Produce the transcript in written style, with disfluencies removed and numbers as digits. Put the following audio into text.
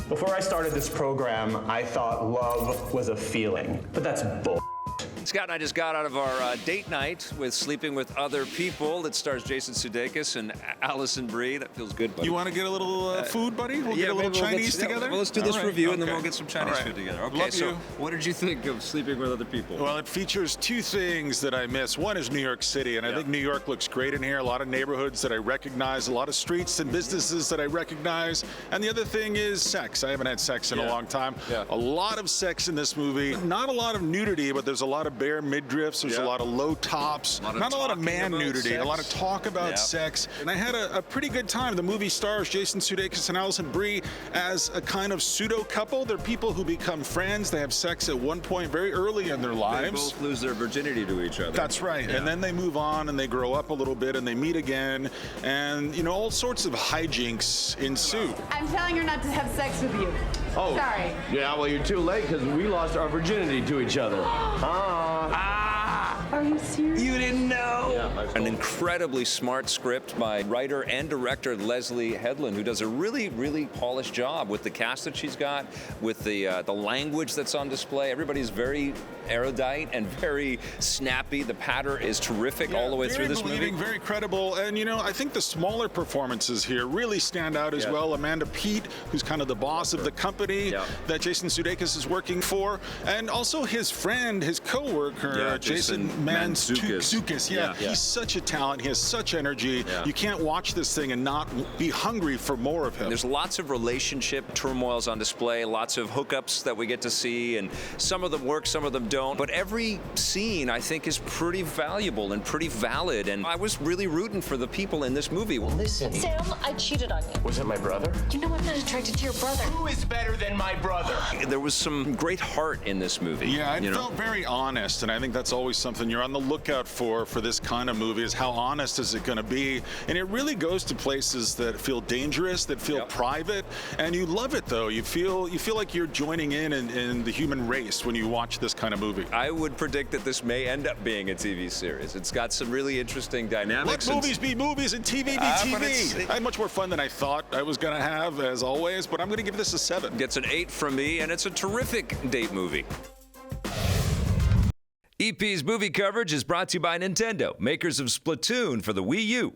Before I started this program, I thought love was a feeling, but that's bull. Scott and I just got out of our date night with Sleeping with Other People that stars Jason Sudeikis and Allison Brie. That feels good, buddy. You want to get a little food, buddy? We'll get a little Chinese together? Well, let's do this review, and then okay. we'll get some Chinese food together. Okay, Love so you. what did you think of Sleeping with Other People? Well, it features two things that I miss. One is New York City, and I think New York looks great in here. A lot of neighborhoods that I recognize, a lot of streets and businesses that I recognize. And the other thing is sex. I haven't had sex in a long time. A lot of sex in this movie. Not a lot of nudity, but there's a lot of bare midriffs. There's a lot of low tops. Not a lot of man nudity. A lot of talk about sex. And I had a pretty good time. The movie stars Jason Sudeikis and Allison Brie as a kind of pseudo couple. They're people who become friends. They have sex at one point very early in their lives. They both lose their virginity to each other. That's right. And then they move on and they grow up a little bit and they meet again. And, you know, all sorts of hijinks ensue. I'm telling her not to have sex with you. Oh. Sorry. Yeah, well, you're too late because we lost our virginity to each other. Are you serious? You didn't know? Yeah, An incredibly smart script by writer and director Leslie Headland, who does a really, really polished job with the cast that she's got, with the language that's on display. Everybody's very erudite and very snappy. The patter is terrific all the way through this movie. Very credible. And, you know, I think the smaller performances here really stand out as well. Amanda Peet, who's kind of the boss of the company that Jason Sudeikis is working for. And also his friend, his co-worker, Jason Mantzoukas. He's such a talent. He has such energy. You can't watch this thing and not be hungry for more of him. There's lots of relationship turmoils on display, lots of hookups that we get to see, and some of them work, some of them don't. But every scene, I think, is pretty valuable and pretty valid, and I was really rooting for the people in this movie. Well, listen. Sam, I cheated on you. Was it my brother? You know I'm not attracted to your brother. Who is better than my brother? There was some great heart in this movie. Yeah, it felt very honest, and I think that's always something you're on the lookout for this kind of movie, is how honest is it going to be. And it really goes to places that feel dangerous, that feel private, and you love it, though. You feel like you're joining in the human race when you watch this kind of movie. I would predict that this may end up being a TV series. It's got some really interesting dynamics. Let movies be movies and TV be TV. I had much more fun than I thought I was going to have, as always, but I'm going to give this a 7. Gets an 8 from me, and it's a terrific date movie. EP's movie coverage is brought to you by Nintendo, makers of Splatoon for the Wii U.